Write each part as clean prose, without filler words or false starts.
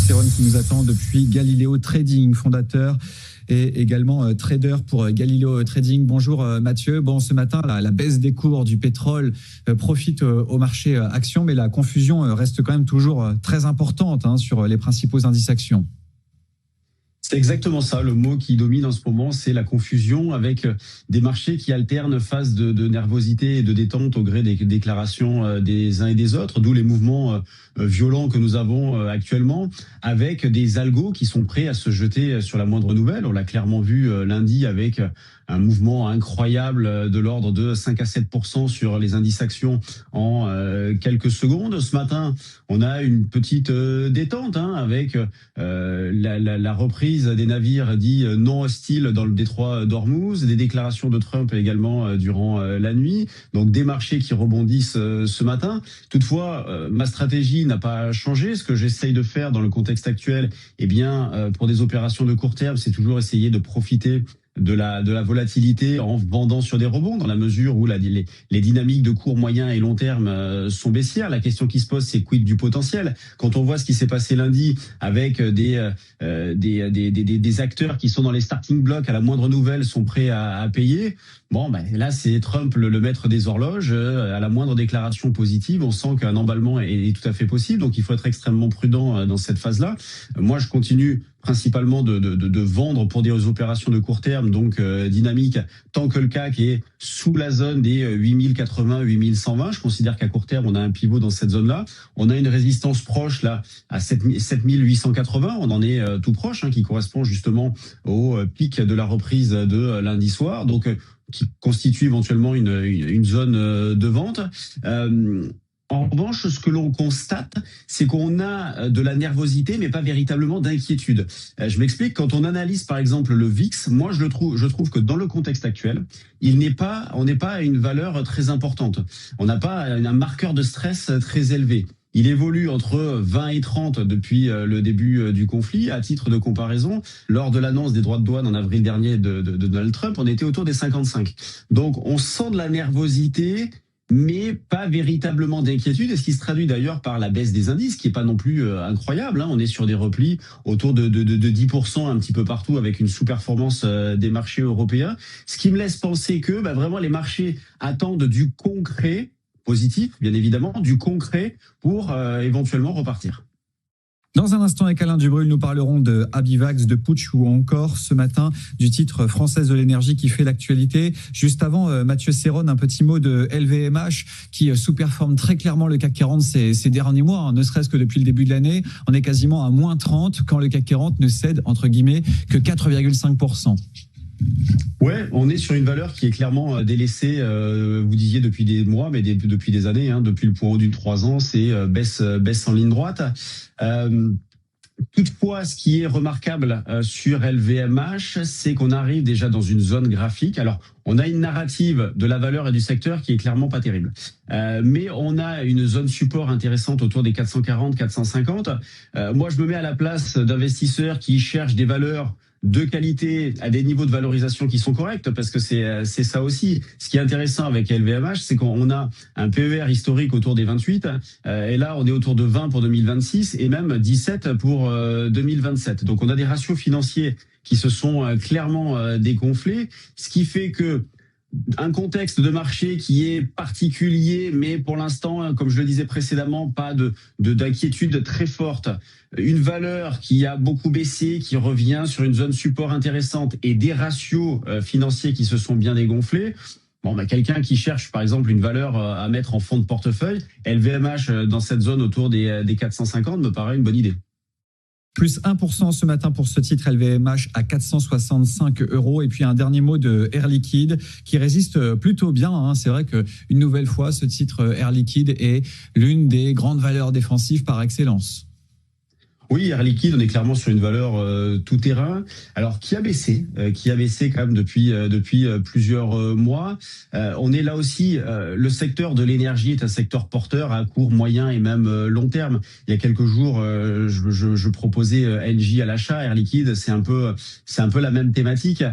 Serron qui nous attend depuis Galileo Trading, fondateur et également trader pour Galileo Trading. Bonjour Mathieu. Bon, ce matin, la baisse des cours du pétrole profite au marché actions, mais la confusion reste quand même toujours très importante sur les principaux indices actions. C'est exactement ça. Le mot qui domine en ce moment, c'est la confusion, avec des marchés qui alternent phase de nervosité et de détente au gré des déclarations des uns et des autres, d'où les mouvements violents que nous avons actuellement, avec des algos qui sont prêts à se jeter sur la moindre nouvelle. On l'a clairement vu lundi avec un mouvement incroyable de l'ordre de 5 à 7% sur les indices actions en quelques secondes. Ce matin, on a une petite détente avec la reprise des navires dits non hostiles dans le détroit d'Ormuz, des déclarations de Trump également durant la nuit, donc des marchés qui rebondissent ce matin. Toutefois, ma stratégie n'a pas changé. Ce que j'essaye de faire dans le contexte actuel, pour des opérations de court terme, c'est toujours essayer de profiter de la volatilité en vendant sur des rebonds, dans la mesure où les dynamiques de court, moyen et long terme sont baissières. La question qui se pose, c'est quid du potentiel. Quand on voit ce qui s'est passé lundi avec des acteurs qui sont dans les starting blocks, à la moindre nouvelle sont prêts à payer. Là, c'est Trump le maître des horloges. À la moindre déclaration positive, on sent qu'un emballement est tout à fait possible. Donc, il faut être extrêmement prudent dans cette phase-là. Moi, je continue principalement de vendre pour des opérations de court terme, donc dynamique, tant que le CAC est sous la zone des 8080, 8120. Je considère qu'à court terme, on a un pivot dans cette zone-là. On a une résistance proche là à 7880. On en est tout proche, qui correspond justement au pic de la reprise de lundi soir. Donc, qui constitue éventuellement une zone de vente. En revanche, ce que l'on constate, c'est qu'on a de la nervosité, mais pas véritablement d'inquiétude. Je m'explique. Quand on analyse, par exemple, le VIX, moi, je trouve que dans le contexte actuel, on n'est pas à une valeur très importante. On n'a pas un marqueur de stress très élevé. Il évolue entre 20 et 30 depuis le début du conflit. À titre de comparaison, lors de l'annonce des droits de douane en avril dernier de Donald Trump, on était autour des 55. Donc, on sent de la nervosité, mais pas véritablement d'inquiétude, et ce qui se traduit d'ailleurs par la baisse des indices, qui est pas non plus incroyable. On est sur des replis autour de 10% un petit peu partout, avec une sous-performance des marchés européens, ce qui me laisse penser que vraiment les marchés attendent du concret, positif bien évidemment, du concret pour éventuellement repartir. Dans un instant, avec Alain Dubrul, nous parlerons de Abivax, de Putsch ou encore ce matin du titre Française de l'énergie qui fait l'actualité. Juste avant, Mathieu Serron, un petit mot de LVMH qui sous-performe très clairement le CAC 40 ces derniers mois, ne serait-ce que depuis le début de l'année. On est quasiment à moins 30 quand le CAC 40 ne cède, entre guillemets, que 4,5%. Ouais, on est sur une valeur qui est clairement délaissée, vous disiez depuis des mois, mais depuis des années, depuis le point haut du 3 ans, c'est baisse en ligne droite. Toutefois, ce qui est remarquable sur LVMH, c'est qu'on arrive déjà dans une zone graphique. Alors, on a une narrative de la valeur et du secteur qui est clairement pas terrible. Mais on a une zone support intéressante autour des 440, 450. Moi, je me mets à la place d'investisseurs qui cherchent des valeurs de qualité à des niveaux de valorisation qui sont corrects, parce que c'est ça aussi. Ce qui est intéressant avec LVMH, c'est qu'on a un PER historique autour des 28, et là on est autour de 20 pour 2026 et même 17 pour 2027. Donc on a des ratios financiers qui se sont clairement dégonflés, ce qui fait que un contexte de marché qui est particulier, mais pour l'instant, comme je le disais précédemment, pas d'inquiétude très forte. Une valeur qui a beaucoup baissé, qui revient sur une zone support intéressante et des ratios financiers qui se sont bien dégonflés. Quelqu'un qui cherche par exemple une valeur à mettre en fond de portefeuille, LVMH dans cette zone autour des 450 me paraît une bonne idée. Plus 1% ce matin pour ce titre LVMH à 465 €. Et puis un dernier mot de Air Liquide qui résiste plutôt bien. C'est vrai qu'une nouvelle fois, ce titre Air Liquide est l'une des grandes valeurs défensives par excellence. Oui, Air Liquide, on est clairement sur une valeur tout terrain, alors qui a baissé quand même depuis plusieurs mois. On est là aussi, le secteur de l'énergie est un secteur porteur à court, moyen et même long terme. Il y a quelques jours, je proposais Engie à l'achat, Air Liquide, c'est un peu la même thématique,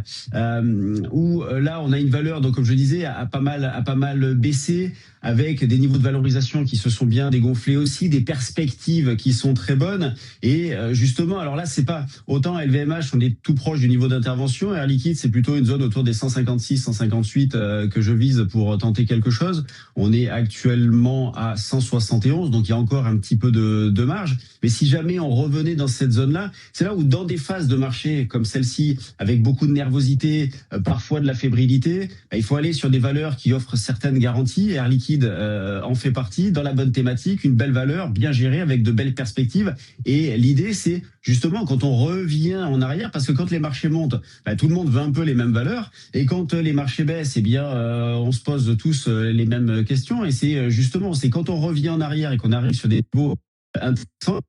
où là on a une valeur, donc comme je disais, a pas mal baissé, avec des niveaux de valorisation qui se sont bien dégonflés aussi, des perspectives qui sont très bonnes. Et justement, alors là, c'est pas autant LVMH, on est tout proche du niveau d'intervention. Air Liquide, c'est plutôt une zone autour des 156, 158 que je vise pour tenter quelque chose. On est actuellement à 171, donc il y a encore un petit peu de marge. Mais si jamais on revenait dans cette zone-là, c'est là où dans des phases de marché comme celle-ci, avec beaucoup de nervosité, parfois de la fébrilité, il faut aller sur des valeurs qui offrent certaines garanties. Air Liquide en fait partie, dans la bonne thématique, une belle valeur, bien gérée, avec de belles perspectives. Et l'idée, c'est justement quand on revient en arrière, parce que quand les marchés montent, tout le monde veut un peu les mêmes valeurs, et quand les marchés baissent, eh bien, on se pose tous les mêmes questions. Et c'est justement, c'est quand on revient en arrière et qu'on arrive sur des niveaux intéressants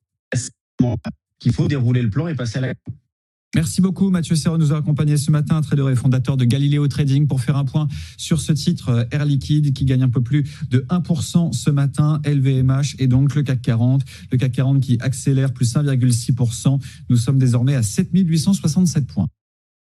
qu'il faut dérouler le plan et passer à la... Merci beaucoup Mathieu Serron nous a accompagné ce matin, trader et fondateur de Galileo Trading, pour faire un point sur ce titre Air Liquide qui gagne un peu plus de 1% ce matin, LVMH et donc le CAC 40. Le CAC 40 qui accélère plus 1,6%. Nous sommes désormais à 7867 points.